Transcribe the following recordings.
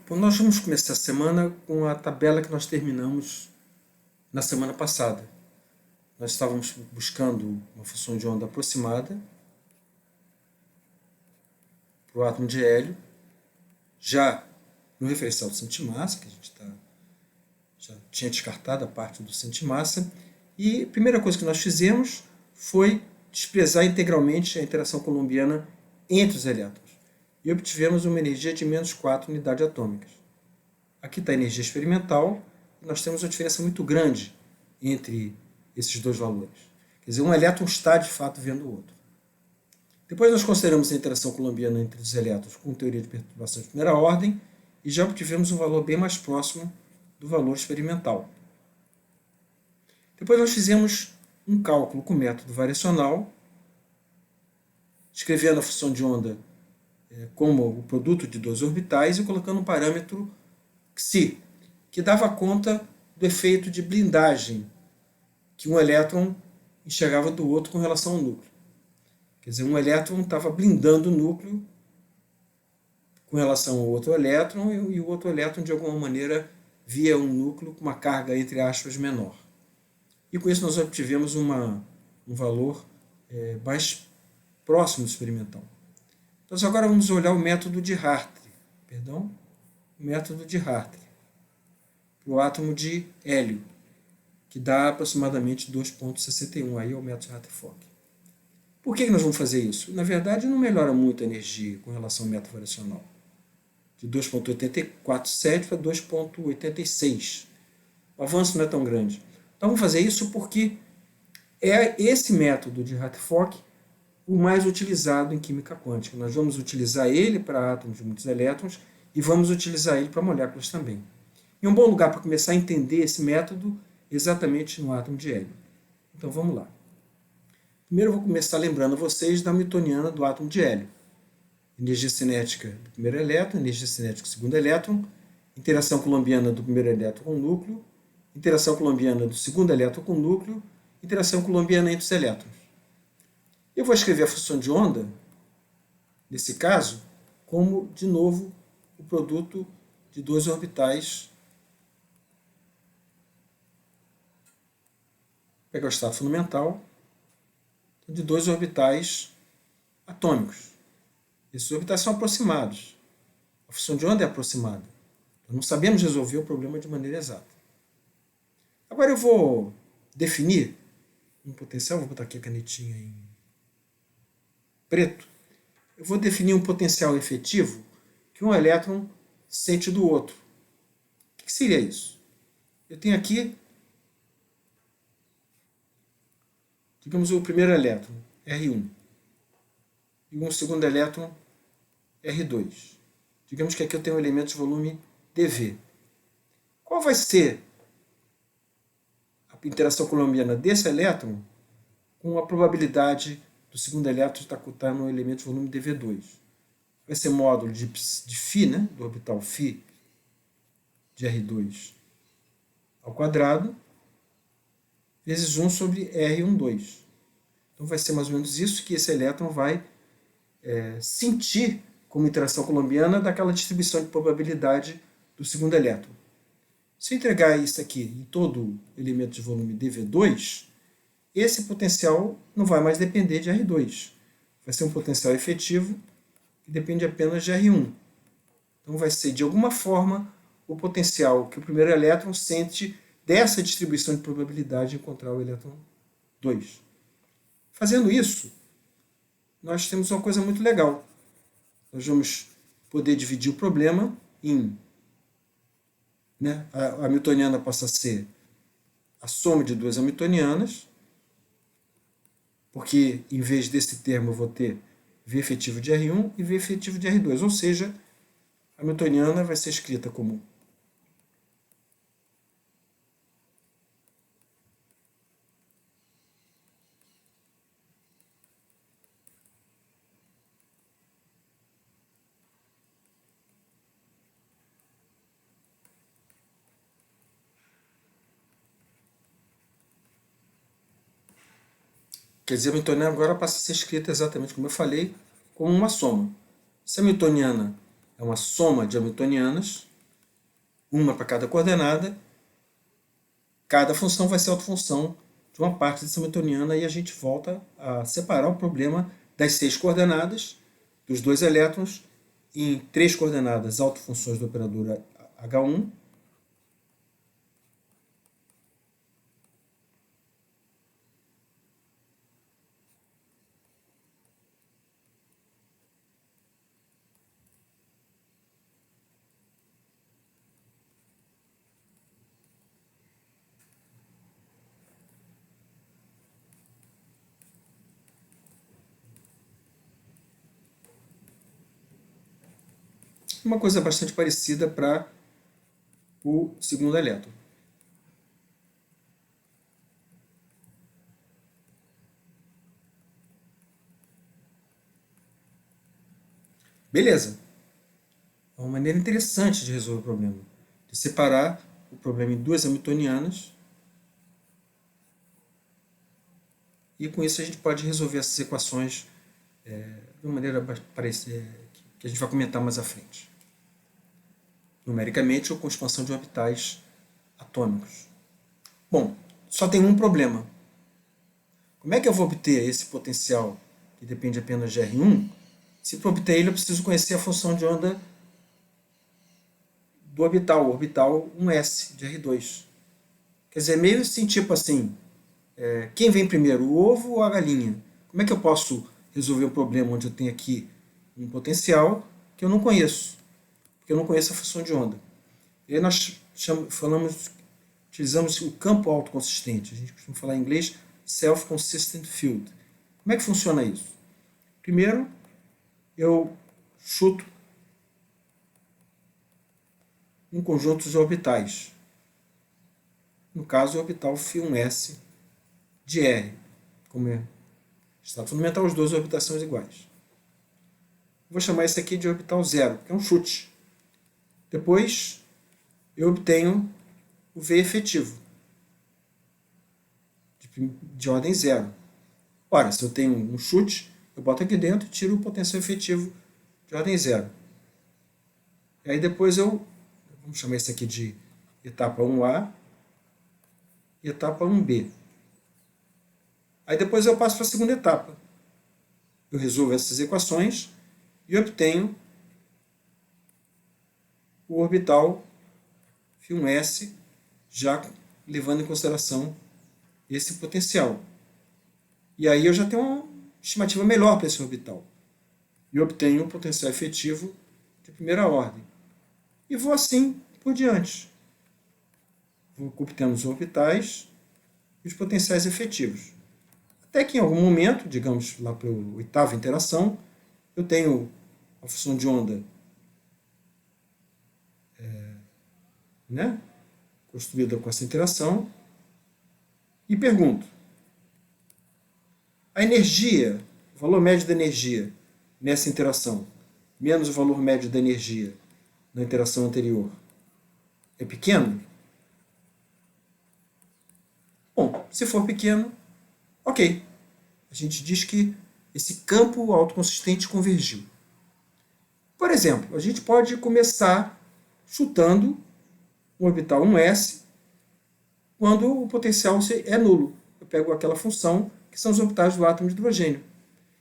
Bom, nós vamos começar a semana com a tabela que nós terminamos na semana passada. Nós estávamos buscando uma função de onda aproximada para o átomo de hélio, já no referencial do centro de massa, que a gente já tinha descartado a parte do centro de massa, e a primeira coisa que nós fizemos foi desprezar integralmente a interação coulombiana entre os elétrons, e obtivemos uma energia de menos 4 unidades atômicas. Aqui está a energia experimental, e nós temos uma diferença muito grande entre esses dois valores. Quer dizer, um elétron está de fato vendo o outro. Depois nós consideramos a interação coulombiana entre os elétrons com teoria de perturbação de primeira ordem e já obtivemos um valor bem mais próximo do valor experimental. Depois nós fizemos um cálculo com o método variacional, escrevendo a função de onda como o produto de dois orbitais e colocando um parâmetro Xi, que dava conta do efeito de blindagem que um elétron enxergava do outro com relação ao núcleo. Quer dizer, um elétron estava blindando o núcleo com relação ao outro elétron e o outro elétron, de alguma maneira, via um núcleo com uma carga, entre aspas, menor. E com isso nós obtivemos um valor mais próximo do experimental. Então agora vamos olhar o método de Hartree, o método de Hartree, para o átomo de hélio, que dá aproximadamente 2,61, aí é o método de Hartree-Fock. Por que nós vamos fazer isso? Na verdade, não melhora muito a energia com relação ao método variacional, de 2,847 para 2,86. O avanço não é tão grande. Então vamos fazer isso porque é esse método de Hartree-Fock o mais utilizado em química quântica. Nós vamos utilizar ele para átomos de muitos elétrons e vamos utilizar ele para moléculas também. E um bom lugar para começar a entender esse método é exatamente no átomo de hélio. Então vamos lá. Primeiro eu vou começar lembrando a vocês da hamiltoniana do átomo de hélio. Energia cinética do primeiro elétron, energia cinética do segundo elétron, interação coulombiana do primeiro elétron com o núcleo, interação coulombiana do segundo elétron com o núcleo, interação coulombiana entre os elétrons. Eu vou escrever a função de onda, nesse caso, como, de novo, o produto de dois orbitais. Vou pegar o estado fundamental de dois orbitais atômicos. Esses orbitais são aproximados. A função de onda é aproximada. Nós não sabemos resolver o problema de maneira exata. Agora eu vou definir um potencial, vou botar aqui a canetinha em preto. Eu vou definir um potencial efetivo que um elétron sente do outro. O que seria isso? Eu tenho aqui, digamos, o primeiro elétron, R1, e um segundo elétron, R2. Digamos que aqui eu tenho um elemento de volume dV. Qual vai ser a interação coulombiana desse elétron com a probabilidade do segundo elétron estar no elemento de volume dV2? Vai ser módulo de φ, né, do orbital φ de R2 ao quadrado, vezes 1 sobre R12. Então vai ser mais ou menos isso que esse elétron vai sentir como interação coulombiana daquela distribuição de probabilidade do segundo elétron. Se eu entregar isso aqui em todo elemento de volume dV2, esse potencial não vai mais depender de R2. Vai ser um potencial efetivo que depende apenas de R1. Então vai ser, de alguma forma, o potencial que o primeiro elétron sente dessa distribuição de probabilidade de encontrar o elétron 2. Fazendo isso, nós temos uma coisa muito legal. Nós vamos poder dividir o problema em... a hamiltoniana passa a ser a soma de duas hamiltonianas, porque em vez desse termo eu vou ter V efetivo de R1 e V efetivo de R2, ou seja, a hamiltoniana vai ser escrita como quer dizer, a hamiltoniana agora passa a ser escrita exatamente como eu falei, como uma soma. Se a hamiltoniana é uma soma de hamiltonianas, uma para cada coordenada, cada função vai ser autofunção de uma parte dessa hamiltoniana e a gente volta a separar o problema das 6 coordenadas dos 2 elétrons em 3 coordenadas autofunções do operador H1, uma coisa bastante parecida para o segundo elétron. Beleza. É uma maneira interessante de resolver o problema. De separar o problema em 2 hamiltonianas. E com isso a gente pode resolver essas equações de uma maneira parecida, que a gente vai comentar mais à frente. Numericamente ou com expansão de orbitais atômicos. Bom, só tem um problema. Como é que eu vou obter esse potencial que depende apenas de R1? Se para obter ele eu preciso conhecer a função de onda do orbital, o orbital 1s de R2. Quer dizer, meio assim, tipo assim, quem vem primeiro, o ovo ou a galinha? Como é que eu posso resolver um problema onde eu tenho aqui um potencial que eu não conheço? Porque eu não conheço a função de onda. E aí nós utilizamos o campo autoconsistente. A gente costuma falar em inglês self-consistent field. Como é que funciona isso? Primeiro, eu chuto um conjunto de orbitais. No caso, o orbital φ1s de R. Como é estado fundamental, os dois orbitais são iguais. Vou chamar esse aqui de orbital zero, que é um chute. Depois, eu obtenho o V efetivo, de ordem zero. Ora, se eu tenho um chute, eu boto aqui dentro e tiro o potencial efetivo de ordem zero. E aí depois vamos chamar esse aqui de etapa 1A e etapa 1B. Aí depois eu passo para a segunda etapa. Eu resolvo essas equações e obtenho o orbital φ1s, já levando em consideração esse potencial. E aí eu já tenho uma estimativa melhor para esse orbital. E obtenho um potencial efetivo de primeira ordem. E vou assim por diante. Vou obtendo os orbitais e os potenciais efetivos. Até que em algum momento, digamos lá para a 8ª interação, eu tenho a função de onda construída com essa interação e pergunto: a energia, o valor médio da energia nessa interação, menos o valor médio da energia na interação anterior, é pequeno? Bom, se for pequeno, ok. A gente diz que esse campo autoconsistente convergiu. Por exemplo, a gente pode começar chutando um orbital 1s quando o potencial é nulo. Eu pego aquela função que são os orbitais do átomo de hidrogênio.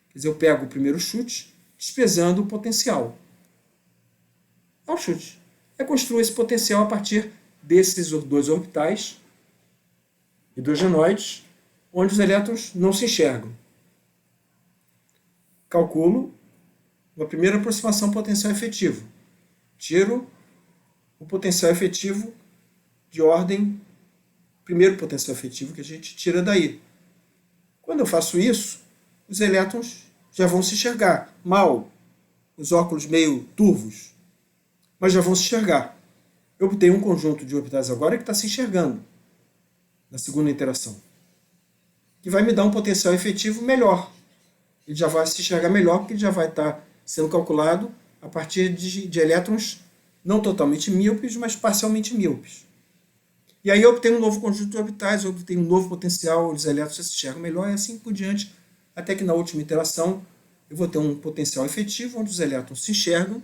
Quer dizer, eu pego o primeiro chute desprezando o potencial. É um chute. É construir esse potencial a partir desses 2 orbitais hidrogenoides, onde os elétrons não se enxergam. Calculo uma primeira aproximação potencial efetivo. Tiro o potencial efetivo de ordem, primeiro potencial efetivo que a gente tira daí. Quando eu faço isso, os elétrons já vão se enxergar. Mal, os óculos meio turvos, mas já vão se enxergar. Eu obtenho um conjunto de orbitais agora que está se enxergando na segunda interação, que vai me dar um potencial efetivo melhor. Ele já vai se enxergar melhor, porque ele já vai estar sendo calculado a partir de elétrons não totalmente míopes, mas parcialmente míopes. E aí eu obtenho um novo conjunto de orbitais, eu obtenho um novo potencial, os elétrons se enxergam melhor e assim por diante, até que na última interação eu vou ter um potencial efetivo onde os elétrons se enxergam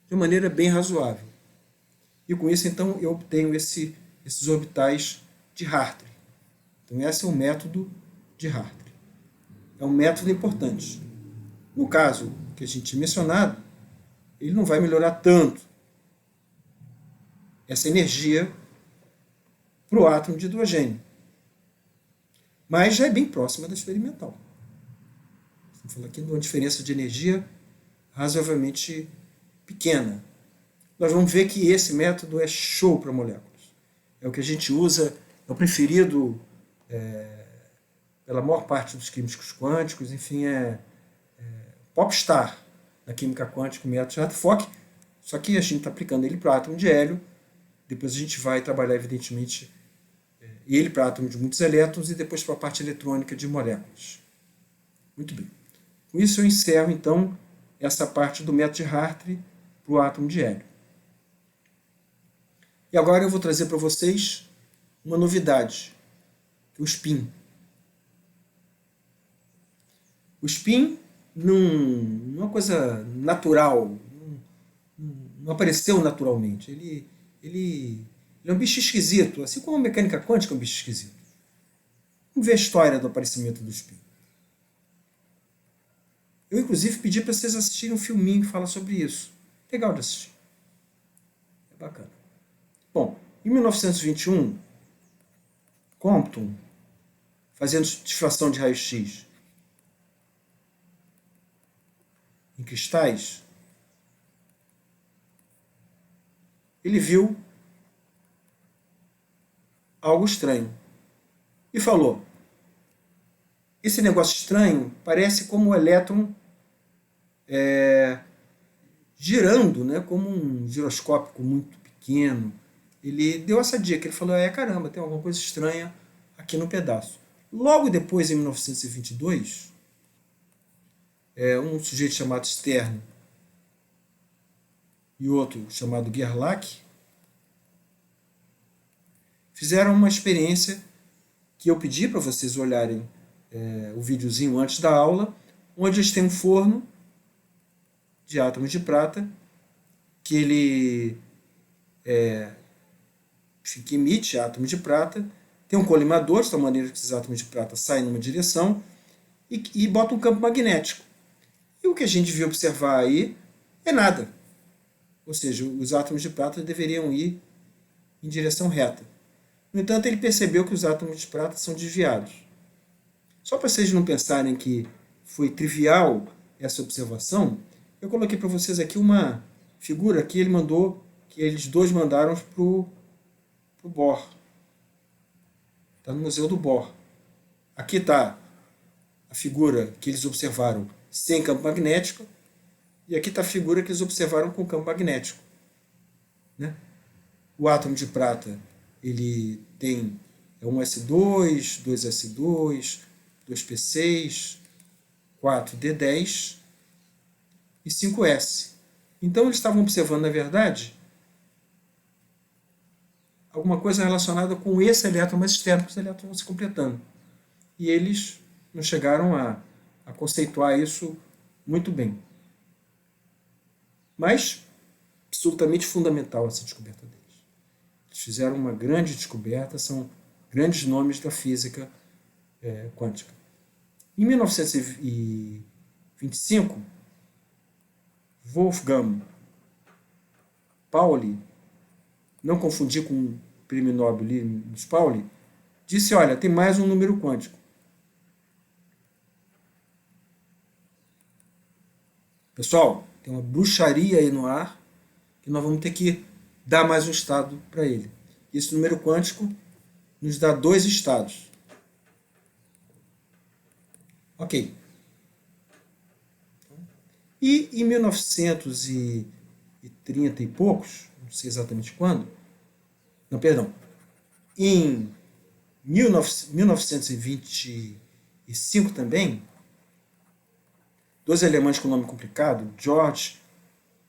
de maneira bem razoável. E com isso, então, eu obtenho esses orbitais de Hartree. Então, esse é o método de Hartree. É um método importante. No caso que a gente tinha mencionado, ele não vai melhorar tanto essa energia para o átomo de hidrogênio. Mas já é bem próxima da experimental. Estamos falando aqui de uma diferença de energia razoavelmente pequena. Nós vamos ver que esse método é show para moléculas. É o que a gente usa, é o preferido pela maior parte dos químicos quânticos, enfim, é popstar na química quântica, o método de Rutherford, só que a gente está aplicando ele para o átomo de hélio, depois a gente vai trabalhar, evidentemente, ele para átomo de muitos elétrons e depois para a parte eletrônica de moléculas. Muito bem. Com isso eu encerro, então, essa parte do método de Hartree para o átomo de hélio. E agora eu vou trazer para vocês uma novidade, que é o spin. O spin não é uma coisa natural, não apareceu naturalmente. Ele é um bicho esquisito, assim como a mecânica quântica é um bicho esquisito. Vamos ver a história do aparecimento do spin. Eu, inclusive, pedi para vocês assistirem um filminho que fala sobre isso. Legal de assistir. É bacana. Bom, em 1921, Compton, fazendo difração de raio-x em cristais, ele viu algo estranho e falou: esse negócio estranho parece como um elétron girando, né, como um giroscópio muito pequeno. Ele deu essa dica, ele falou: caramba, tem alguma coisa estranha aqui no pedaço. Logo depois, em 1922, um sujeito chamado Stern e outro chamado Gerlach fizeram uma experiência que eu pedi para vocês olharem o videozinho antes da aula, onde eles têm um forno de átomos de prata que ele que emite átomos de prata, tem um colimador, de tal maneira que esses átomos de prata saem numa direção e bota um campo magnético. E o que a gente viu observar aí é nada. Ou seja, os átomos de prata deveriam ir em direção reta. No entanto, ele percebeu que os átomos de prata são desviados. Só para vocês não pensarem que foi trivial essa observação, eu coloquei para vocês aqui uma figura que eles dois mandaram para o Bohr. Está no Museu do Bohr. Aqui está a figura que eles observaram sem campo magnético, e aqui está a figura que eles observaram com campo magnético. Né? O átomo de prata ele tem um S2, 2S2, 2P6, 4D10 e 5S. Então eles estavam observando, na verdade, alguma coisa relacionada com esse elétron mais externo, que os elétrons vão se completando. E eles não chegaram a conceituar isso muito bem. Mas, absolutamente fundamental essa descoberta deles. Eles fizeram uma grande descoberta, são grandes nomes da física quântica. Em 1925, Wolfgang Pauli, não confundir com o prêmio Nobel Linus Pauling, disse: olha, tem mais um número quântico. Pessoal, tem uma bruxaria aí no ar que nós vamos ter que dar mais um estado para ele. Esse número quântico nos dá 2 estados. Ok. E em 1930 e poucos, não sei exatamente quando, não, perdão, em 1925 também, 2 alemães com nome complicado, George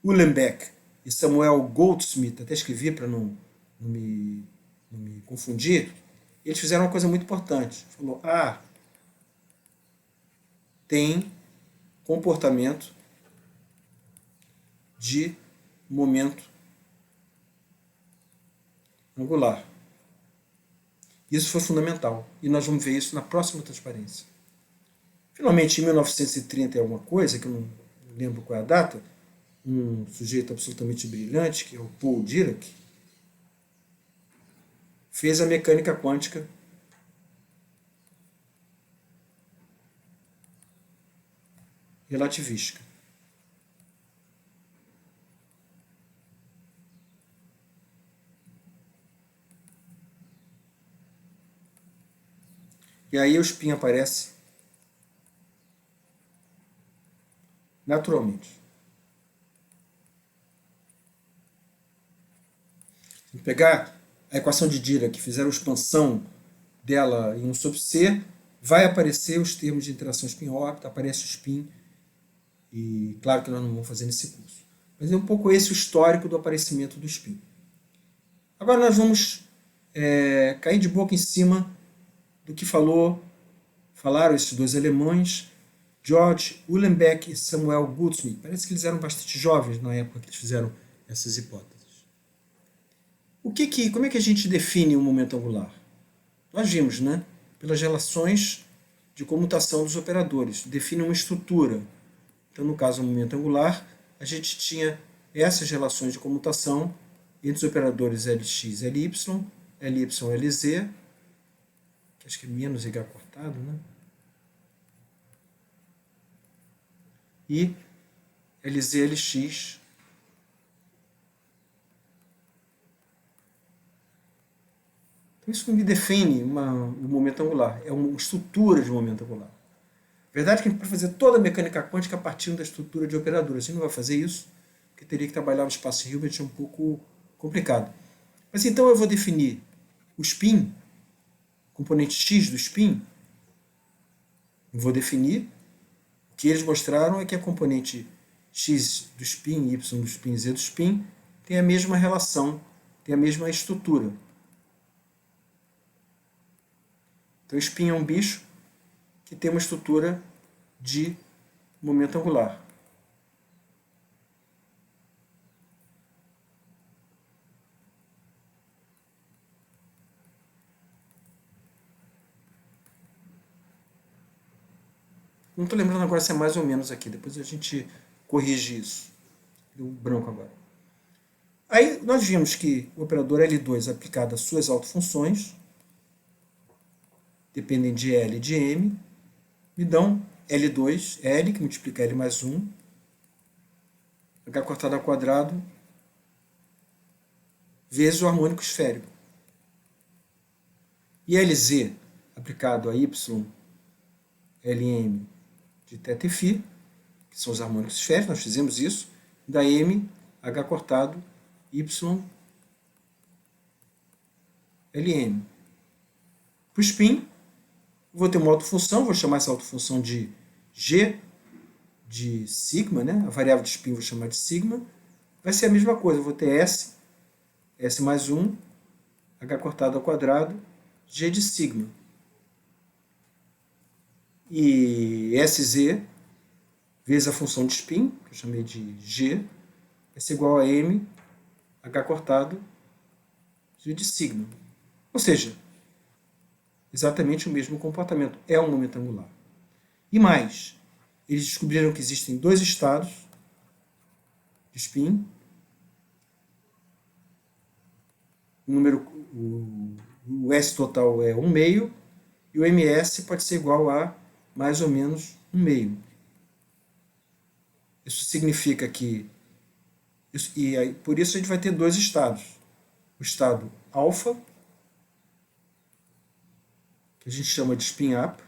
Uhlenbeck e Samuel Goldschmidt, até escrevi para não me confundir, eles fizeram uma coisa muito importante. Falou: tem comportamento de momento angular. Isso foi fundamental, e nós vamos ver isso na próxima transparência. Finalmente, em 1930 é alguma coisa, que eu não lembro qual é a data, um sujeito absolutamente brilhante, que é o Paul Dirac, fez a mecânica quântica relativística. E aí o spin aparece naturalmente. Se pegar a equação de Dirac, fizeram a expansão dela em 1 sobre C, vai aparecer os termos de interação spin-órbita, aparece o spin, e claro que nós não vamos fazer nesse curso. Mas é um pouco esse o histórico do aparecimento do spin. Agora nós vamos cair de boca em cima do que falaram esses dois alemães, George Uhlenbeck e Samuel Goudsmit. Parece que eles eram bastante jovens na época que eles fizeram essas hipóteses. Como é que a gente define um momento angular? Nós vimos, né? Pelas relações de comutação dos operadores. Define uma estrutura. Então, no caso do momento angular, a gente tinha essas relações de comutação entre os operadores Lx, Ly, Ly, Lz, que acho que é menos H cortado, né? E Lz, Lx. Então, isso me define o momento angular. É uma estrutura de momento angular. Verdade que a gente pode fazer toda a mecânica quântica a partir da estrutura de operadores. A gente não vai fazer isso, porque teria que trabalhar no espaço Hilbert, é um pouco complicado. Mas então eu vou definir o spin, componente x do spin, eu vou definir. O que eles mostraram é que a componente x do spin, y do spin, z do spin, tem a mesma relação, tem a mesma estrutura. Então o spin é um bicho que tem uma estrutura de momento angular. Não estou lembrando agora se é mais ou menos aqui, depois a gente corrige isso. Deu branco agora. Aí nós vimos que o operador L2 aplicado às suas autofunções, dependem de L e de M, me dão L2, L, que multiplica L mais 1, H cortado ao quadrado, vezes o harmônico esférico. E Lz, aplicado a Y, Lm de θ e φ, que são os harmônicos esféricos, nós fizemos isso, dá M, H cortado, Y, Lm. Para o spin, vou ter uma autofunção, vou chamar essa autofunção de G de sigma, né? A variável de spin vou chamar de sigma. Vai ser a mesma coisa, eu vou ter S mais 1, H cortado ao quadrado, G de sigma. E Sz vezes a função de spin, que eu chamei de G, vai ser igual a M, H cortado, G de sigma. Ou seja, exatamente o mesmo comportamento. É um momento angular. E mais, eles descobriram que existem dois estados de spin. O S total é 1 meio, e o ms pode ser igual a mais ou menos 1 meio. Isso significa que, por isso a gente vai ter dois estados. O estado alfa, que a gente chama de spin up.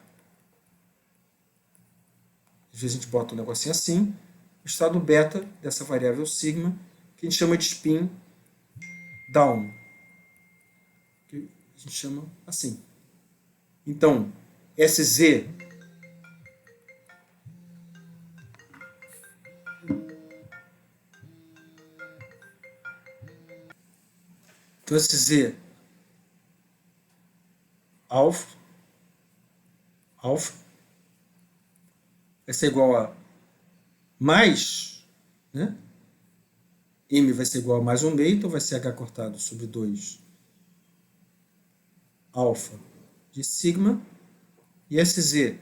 Às vezes a gente bota um negocinho assim. O estado beta, dessa variável sigma, que a gente chama de spin down. Que a gente chama assim. Então, Sz então esse Z alfa vai ser igual a mais, né? M vai ser igual a mais 1 meio, então vai ser H cortado sobre 2 alfa de sigma, e esse Z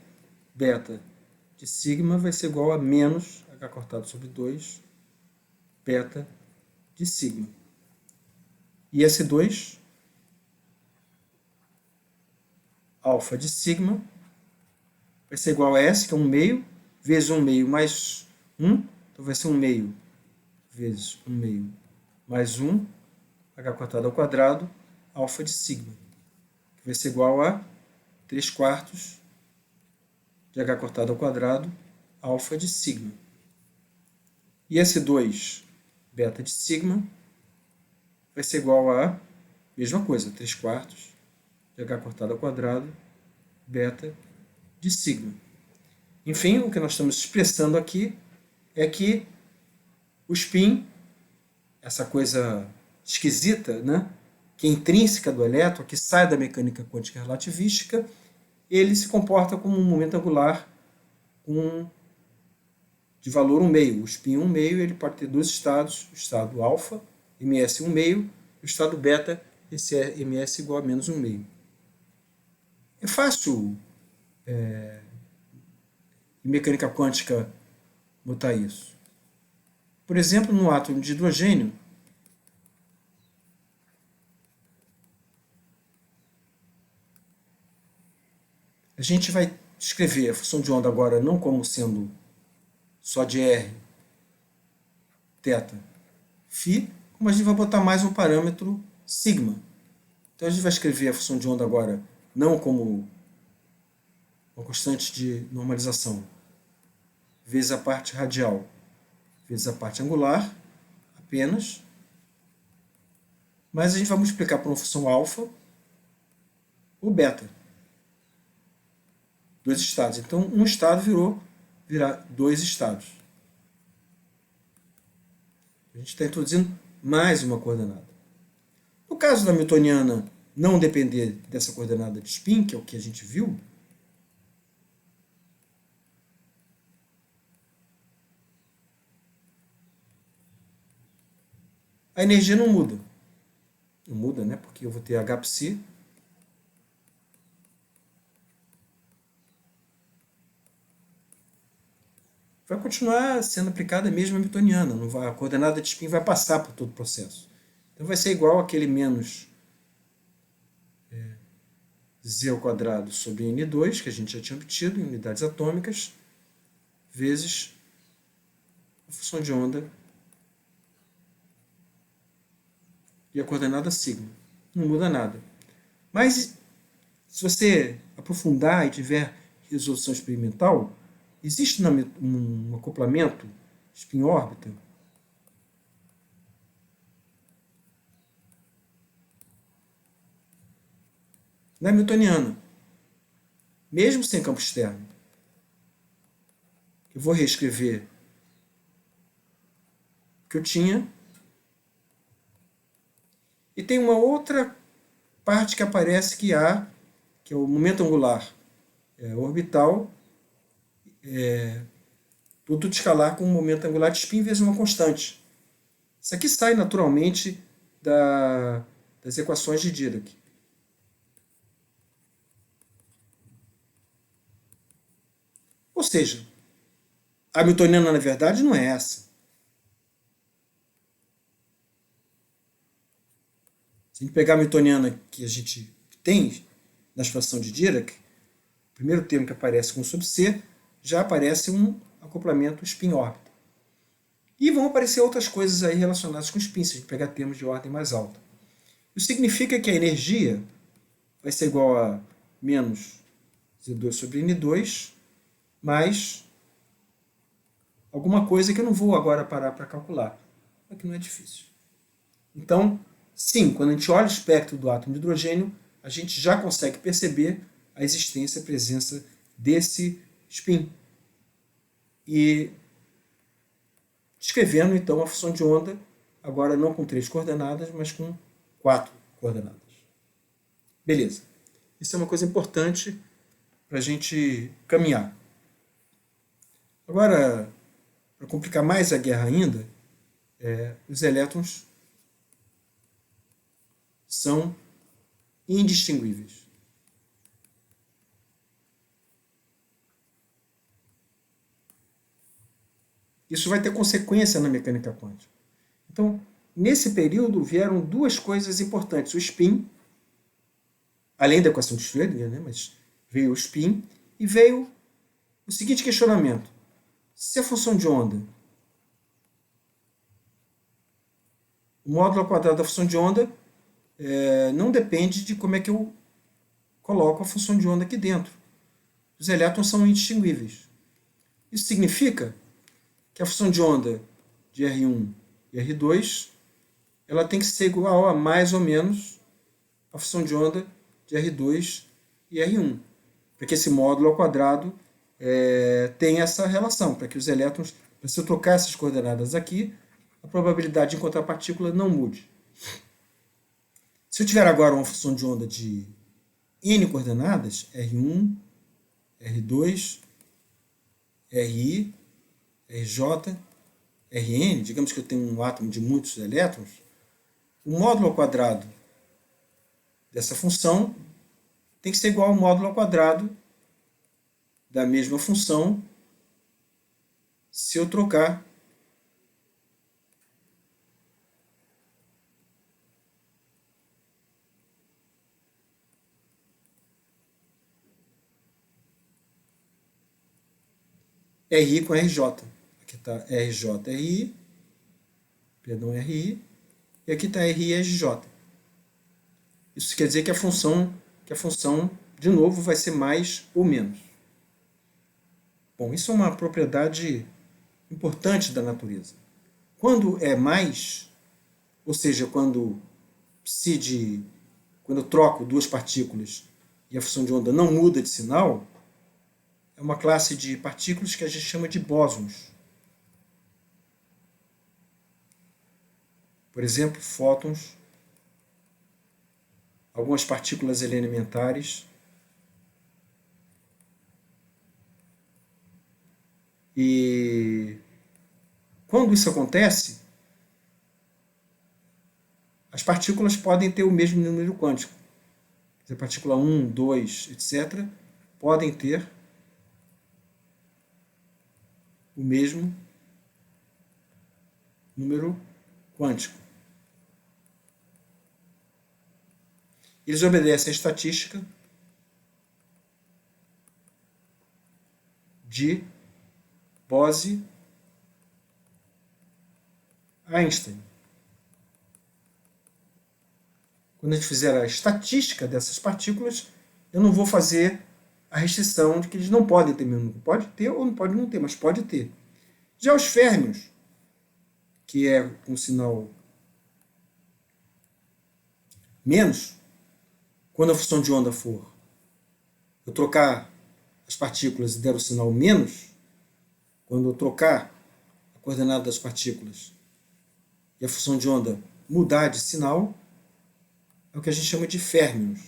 beta de sigma vai ser igual a menos H cortado sobre 2 beta de sigma. E esse 2 alfa de sigma vai ser igual a S, que é 1 meio, vezes 1 meio mais 1, então vai ser 1 meio vezes 1 meio mais 1, H quadrado ao quadrado, alfa de sigma, que vai ser igual a 3 quartos de H quadrado ao quadrado, alfa de sigma. E esse 2 beta de sigma vai ser igual a, mesma coisa, 3 quartos de H quadrado ao quadrado, beta de sigma. Enfim, o que nós estamos expressando aqui é que o spin, essa coisa esquisita, né, que é intrínseca do elétron, que sai da mecânica quântica relativística, ele se comporta como um momento angular de valor 1 meio. O spin 1 meio ele pode ter dois estados, o estado alfa, ms 1 meio, e o estado beta, esse é ms igual a menos 1 meio. É fácil em mecânica quântica botar isso. Por exemplo, no átomo de hidrogênio, a gente vai escrever a função de onda agora não como sendo só de R, θ, φ, como a gente vai botar mais um parâmetro sigma. Então a gente vai escrever a função de onda agora não como uma constante de normalização vezes a parte radial vezes a parte angular apenas, mas a gente vai multiplicar por uma função alfa ou beta. Dois estados. Então um estado virá dois estados. A gente está introduzindo mais uma coordenada. No caso da newtoniana não depender dessa coordenada de spin, que é o que a gente viu, a energia não muda. Não muda, né? Porque eu vou ter Hψ vai continuar sendo aplicada a mesma newtoniana. Não vai, a coordenada de spin vai passar por todo o processo. Então vai ser igual àquele menos z ao quadrado sobre n2, que a gente já tinha obtido em unidades atômicas, vezes a função de onda e a coordenada sigma. Não muda nada. Mas, se você aprofundar e tiver resolução experimental, existe um acoplamento spin-órbita na newtoniana, mesmo sem campo externo. Eu vou reescrever o que eu tinha. E tem uma outra parte que aparece que é o momento angular orbital, produto escalar com um momento angular de spin vezes uma constante. Isso aqui sai naturalmente das equações de Dirac. Ou seja, a newtoniana, na verdade, não é essa. Se a gente pegar a newtoniana que a gente tem na expansão de Dirac, o primeiro termo que aparece com sub C, já aparece um acoplamento spin-órbita. E vão aparecer outras coisas aí relacionadas com spin, se a gente pegar termos de ordem mais alta. Isso significa que a energia vai ser igual a menos Z2 sobre N2, mais alguma coisa que eu não vou agora parar para calcular, mas que não é difícil. Então, sim, quando a gente olha o espectro do átomo de hidrogênio, a gente já consegue perceber a existência, a presença desse spin. E descrevendo então a função de onda, agora não com 3 coordenadas, mas com 4 coordenadas. Beleza. Isso é uma coisa importante para a gente caminhar. Agora, para complicar mais a guerra ainda, os elétrons são indistinguíveis. Isso vai ter consequência na mecânica quântica. Então, nesse período vieram duas coisas importantes. O spin, além da equação de Schrödinger, né, mas veio o spin, e veio o seguinte questionamento. Se a função de onda, o módulo ao quadrado da função de onda, não depende de como é que eu coloco a função de onda aqui dentro. Os elétrons são indistinguíveis. Isso significa que a função de onda de R1 e R2 ela tem que ser igual a mais ou menos a função de onda de R2 e R1, para que esse módulo ao quadrado tenha essa relação, para que os elétrons, se eu trocar essas coordenadas aqui, a probabilidade de encontrar partícula não mude. Se eu tiver agora uma função de onda de n coordenadas, R1, R2, Ri, Rj, Rn, digamos que eu tenho um átomo de muitos elétrons, o módulo ao quadrado dessa função tem que ser igual ao módulo ao quadrado da mesma função se eu trocar Ri com Rj. Aqui está RJ, Ri, perdão, Ri, e aqui está Ri e Rj. Isso quer dizer que a função, de novo, vai ser mais ou menos. Bom, isso é uma propriedade importante da natureza. Quando é mais, ou seja, quando eu troco duas partículas e a função de onda não muda de sinal, é uma classe de partículas que a gente chama de bósons. Por exemplo, fótons, algumas partículas elementares e quando isso acontece, as partículas podem ter o mesmo número quântico. A partícula 1, 2, etc., podem ter o mesmo número quântico. Eles obedecem à estatística de Bose-Einstein. Quando a gente fizer a estatística dessas partículas, eu não vou fazer a restrição de que eles não podem ter mesmo. Pode ter ou não pode não ter, mas pode ter. Já os férmions, que é com sinal menos, quando a função de onda for eu trocar as partículas e der o sinal menos, quando eu trocar a coordenada das partículas e a função de onda mudar de sinal, é o que a gente chama de férmions.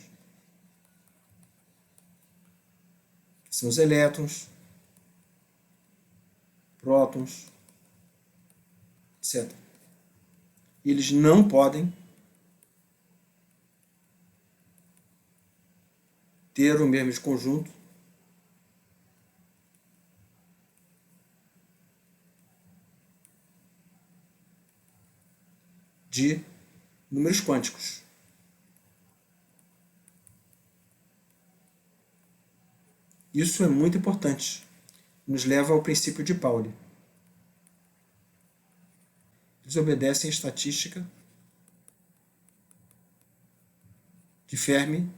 Que são os elétrons, prótons, etc. E eles não podem ter o mesmo conjunto de números quânticos. Isso é muito importante. Nos leva ao princípio de Pauli. Eles obedecem à estatística de Fermi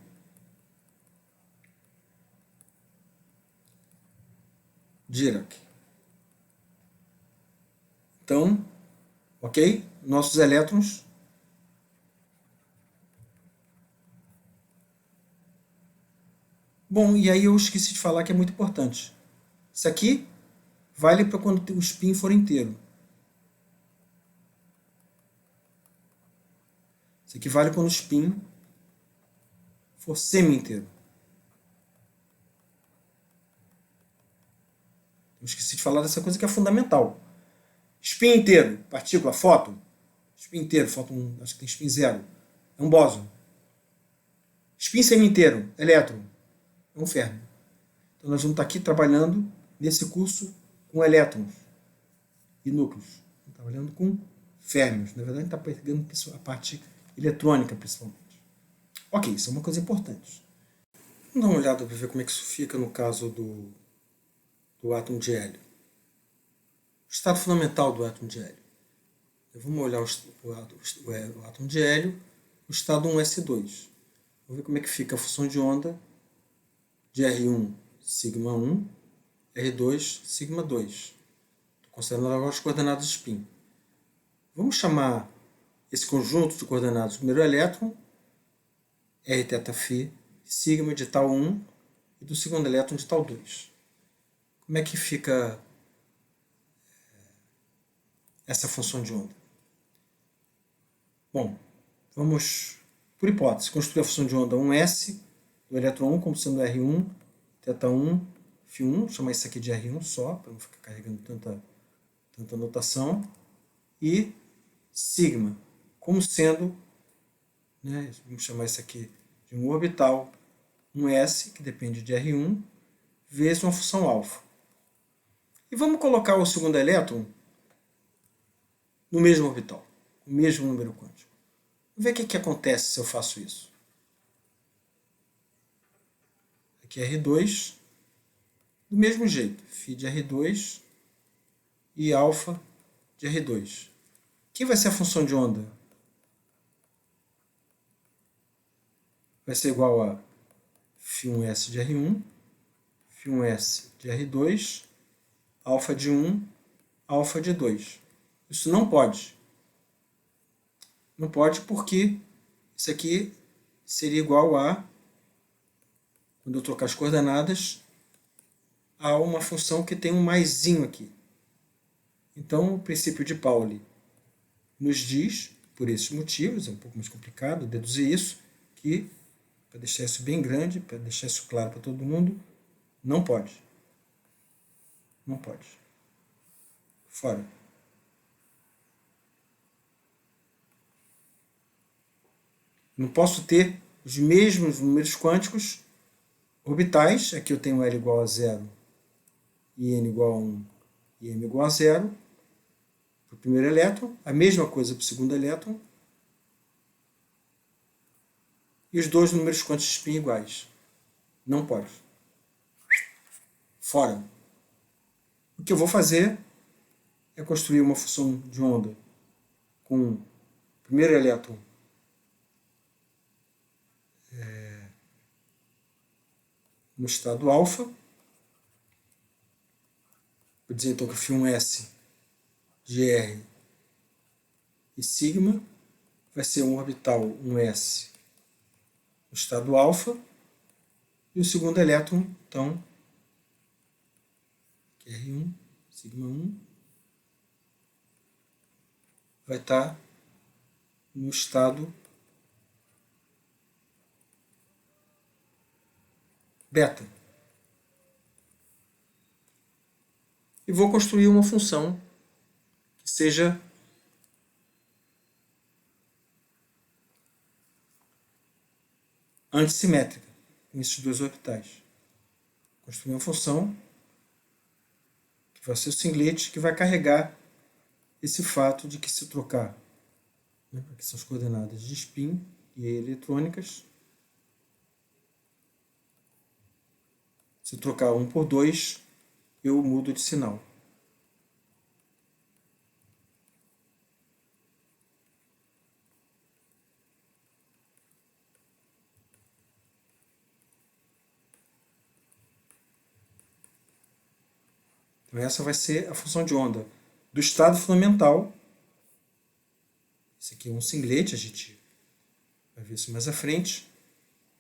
Dirac. Então, ok? Nossos elétrons bom, e aí eu esqueci de falar que é muito importante. Isso aqui vale para quando o spin for inteiro. Isso aqui vale quando o spin for semi-inteiro. Eu esqueci de falar dessa coisa que é fundamental. Spin inteiro, partícula, fóton. Spin inteiro, fóton, acho que tem spin zero. É um bóson. Spin semi-inteiro, elétron, é um férmio. Então nós vamos estar aqui trabalhando nesse curso com elétrons e núcleos. Estamos trabalhando com férmions. Na verdade, está pegando a parte eletrônica, principalmente. Ok, isso é uma coisa importante. Vamos dar uma olhada para ver como é que isso fica no caso do átomo de hélio. O estado fundamental do átomo de hélio. Vamos olhar o átomo de hélio, o estado 1s2. Vamos ver como é que fica a função de onda de R1, sigma 1, R2, sigma 2. Estou considerando agora as coordenadas de spin. Vamos chamar esse conjunto de coordenadas do primeiro elétron, R θφ, sigma de tal 1 e do segundo elétron de tal 2. Como é que fica essa função de onda? Bom, vamos, por hipótese, construir a função de onda 1s do elétron 1 como sendo R1, θ1, φ1, chamar isso aqui de R1 só, para não ficar carregando tanta notação, e sigma, como sendo, né, vamos chamar isso aqui de um orbital 1s, que depende de R1, vezes uma função alfa. E vamos colocar o segundo elétron no mesmo orbital, o mesmo número quântico. Vamos ver o que acontece se eu faço isso. Aqui é R2, do mesmo jeito, φ de R2 e alfa de R2. Quem vai ser a função de onda? Vai ser igual a φ1s de R1, φ1s de R2, alfa de 1, alfa de 2. Isso não pode. Não pode porque isso aqui seria igual a, quando eu trocar as coordenadas, a uma função que tem um maisinho aqui. Então, o princípio de Pauli nos diz, por esses motivos, é um pouco mais complicado deduzir isso, que, para deixar isso bem grande, para deixar isso claro para todo mundo, não pode. Não pode. Fora. Não posso ter os mesmos números quânticos orbitais. Aqui eu tenho L igual a 0 e N igual a 1 e M igual a 0 para o primeiro elétron. A mesma coisa para o segundo elétron. E os dois números quânticos de spin iguais. Não pode. Fora. O que eu vou fazer é construir uma função de onda com o primeiro elétron no estado alfa. Vou dizer então que φ1s de R e sigma vai ser um orbital 1s no estado alfa. E o segundo elétron, então, que é R1, sigma 1, vai estar no estado beta. E vou construir uma função que seja antissimétrica com esses dois orbitais. Construir uma função que vai ser o singlet que vai carregar esse fato de que se trocar, né, aqui são as coordenadas de spin e eletrônicas, se trocar 1 por 2, eu mudo de sinal. Então essa vai ser a função de onda do estado fundamental. Esse aqui é um singlet, a gente vai ver isso mais à frente.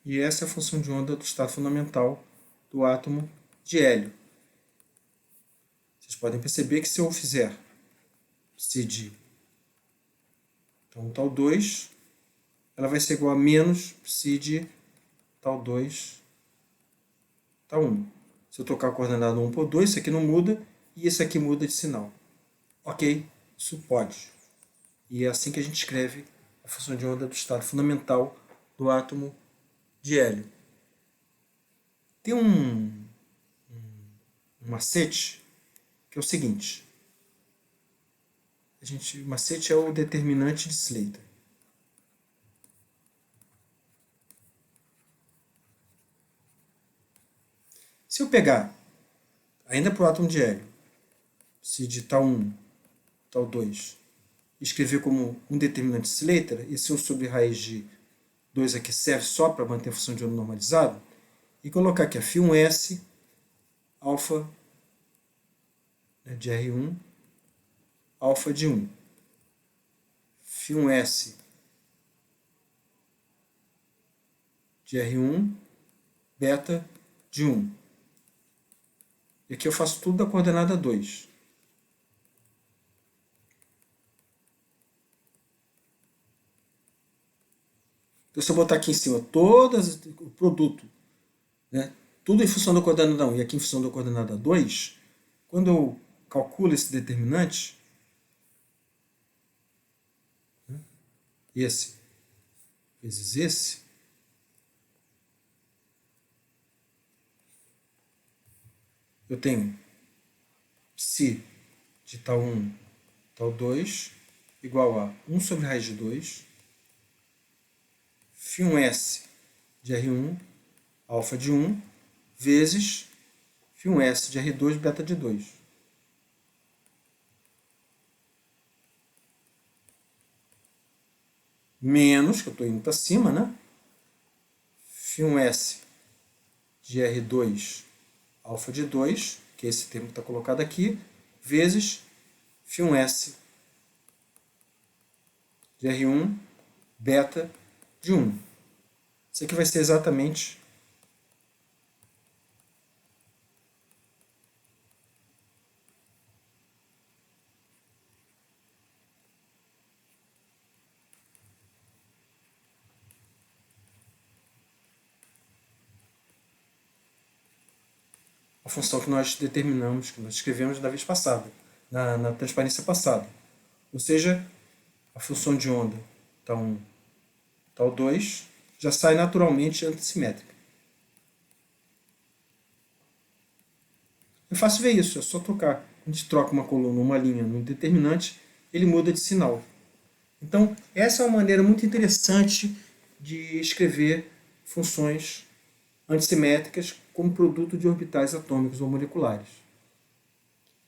E essa é a função de onda do estado fundamental do átomo de hélio. Vocês podem perceber que se eu fizer C de então, tal 2, ela vai ser igual a menos psi de tal 2, tal 1. Se eu trocar a coordenada 1 por 2, isso aqui não muda e esse aqui muda de sinal. Ok, isso pode. E é assim que a gente escreve a função de onda do estado fundamental do átomo de hélio. Tem um macete que é o seguinte. O macete é o determinante de Slater. Se eu pegar, ainda para o átomo de hélio, se de tal 1, tal 2, escrever como um determinante de Slater, esse 1 sobre raiz de 2 aqui serve só para manter a função de onda normalizada, e colocar aqui a φ1s alfa de R1, alfa de 1. φ1s de R1, beta de 1. E aqui eu faço tudo da coordenada 2. Então, se eu botar aqui em cima o produto, né, tudo em função da coordenada 1 e aqui em função da coordenada 2, quando eu calculo esse determinante, né, esse vezes esse, eu tenho psi de tal 1, tal 2, igual a 1 sobre raiz de 2, φ1s de R1, alfa de 1, vezes φ1s de R2, beta de 2. Menos, que eu estou indo para cima, né? φ1s de R2, alfa de 2, que é esse termo que está colocado aqui, vezes φ1s de R1, beta de 1. Isso aqui vai ser exatamente a função que nós determinamos, que nós escrevemos na vez passada, na transparência passada. Ou seja, a função de onda tal 1, tal 2, já sai naturalmente antissimétrica. É fácil ver isso, é só trocar. A gente troca uma coluna, uma linha no determinante, ele muda de sinal. Então, essa é uma maneira muito interessante de escrever funções antissimétricas como produto de orbitais atômicos ou moleculares.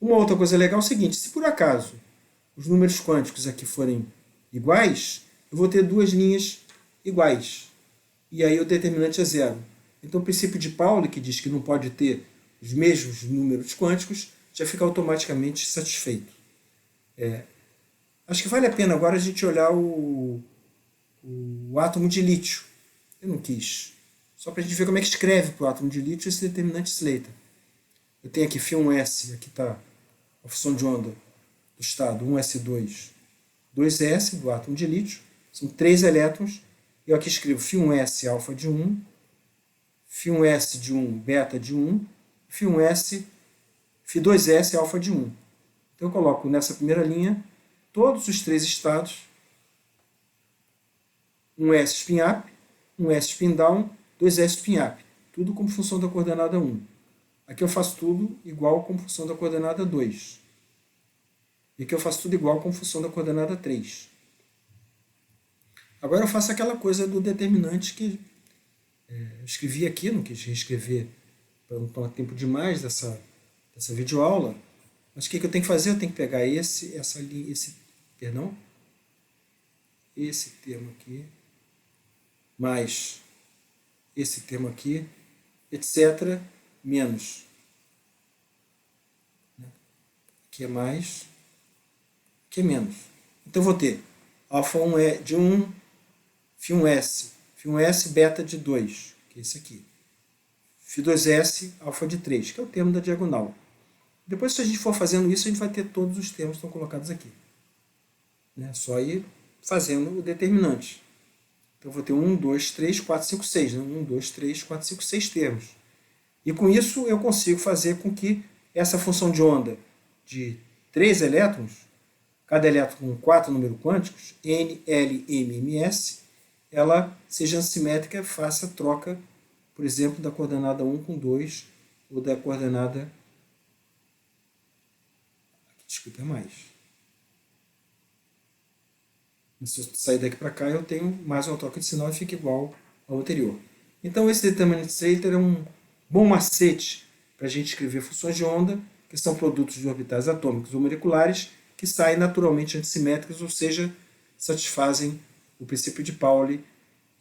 Uma outra coisa legal é o seguinte, se por acaso os números quânticos aqui forem iguais, eu vou ter duas linhas iguais. E aí o determinante é zero. Então o princípio de Pauli, que diz que não pode ter os mesmos números quânticos, já fica automaticamente satisfeito. Acho que vale a pena agora a gente olhar o átomo de lítio. Eu não quis. Só para a gente ver como é que escreve para o átomo de lítio esse determinante Slater. Eu tenho aqui φ1s, aqui está a função de onda do estado 1s2, 2s do átomo de lítio, são 3 elétrons, e eu aqui escrevo φ1s alfa de 1, φ1s de 1 beta de 1, φ2s alfa de 1. Então eu coloco nessa primeira linha todos os 3 estados, 1s spin up, 1s spin down, 2s spin up, tudo como função da coordenada 1. Aqui eu faço tudo igual como função da coordenada 2. E aqui eu faço tudo igual como função da coordenada 3. Agora eu faço aquela coisa do determinante que eu escrevi aqui, não quis reescrever para não tomar tempo demais dessa videoaula. Mas o que eu tenho que fazer? Eu tenho que pegar esse termo aqui, mais esse termo aqui, etc., menos. Aqui é mais, aqui é menos. Então eu vou ter alfa 1 é de 1, φ1s beta de 2, que é esse aqui. φ2s alfa de 3, que é o termo da diagonal. Depois, se a gente for fazendo isso, a gente vai ter todos os termos que estão colocados aqui. Só ir fazendo o determinante. Então, eu vou ter 1, 2, 3, 4, 5, 6. 1, 2, 3, 4, 5, 6 termos. E com isso, eu consigo fazer com que essa função de onda de 3 elétrons, cada elétron com 4 números quânticos, N, L, M, M, S, ela seja assimétrica, faça a troca, por exemplo, da coordenada 1 com 2, ou da coordenada... Desculpa, é mais. Se eu sair daqui para cá, eu tenho mais uma troca de sinal e fica igual ao anterior. Então, esse determinant stator é um bom macete para a gente escrever funções de onda, que são produtos de orbitais atômicos ou moleculares, que saem naturalmente antissimétricos, ou seja, satisfazem o princípio de Pauli,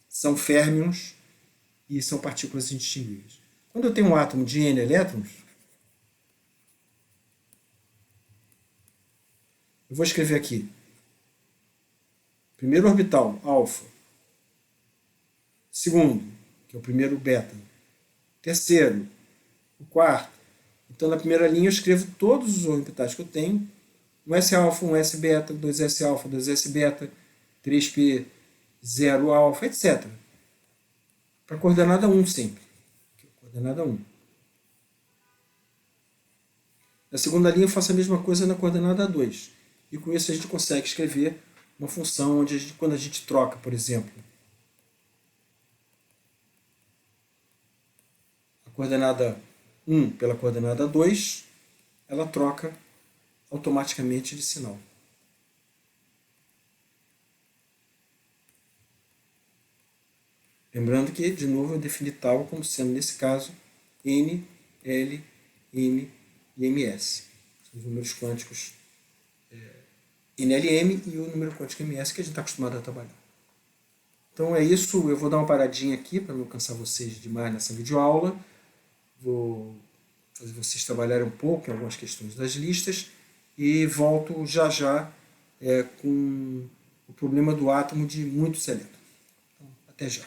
são férmions e são partículas indistinguíveis. Quando eu tenho um átomo de N elétrons, eu vou escrever aqui. Primeiro orbital, alfa. Segundo, que é o primeiro beta. Terceiro, o quarto. Então, na primeira linha, eu escrevo todos os orbitais que eu tenho. Um S-alfa, um S-beta, 2S-alfa, 2S-beta, 3P, 0-alfa, etc. Para a coordenada 1 sempre. Coordenada 1. Na segunda linha, eu faço a mesma coisa na coordenada 2. E com isso a gente consegue escrever uma função onde quando a gente troca, por exemplo, a coordenada 1 pela coordenada 2, ela troca automaticamente de sinal. Lembrando que, de novo, eu defini tal como sendo, nesse caso, N, L, M e MS. São os números quânticos NLM e o número quântico MS que a gente está acostumado a trabalhar. Então é isso, eu vou dar uma paradinha aqui para não cansar vocês demais nessa videoaula. Vou fazer vocês trabalharem um pouco em algumas questões das listas e volto já já com o problema do átomo de muitos elétrons. Então, até já.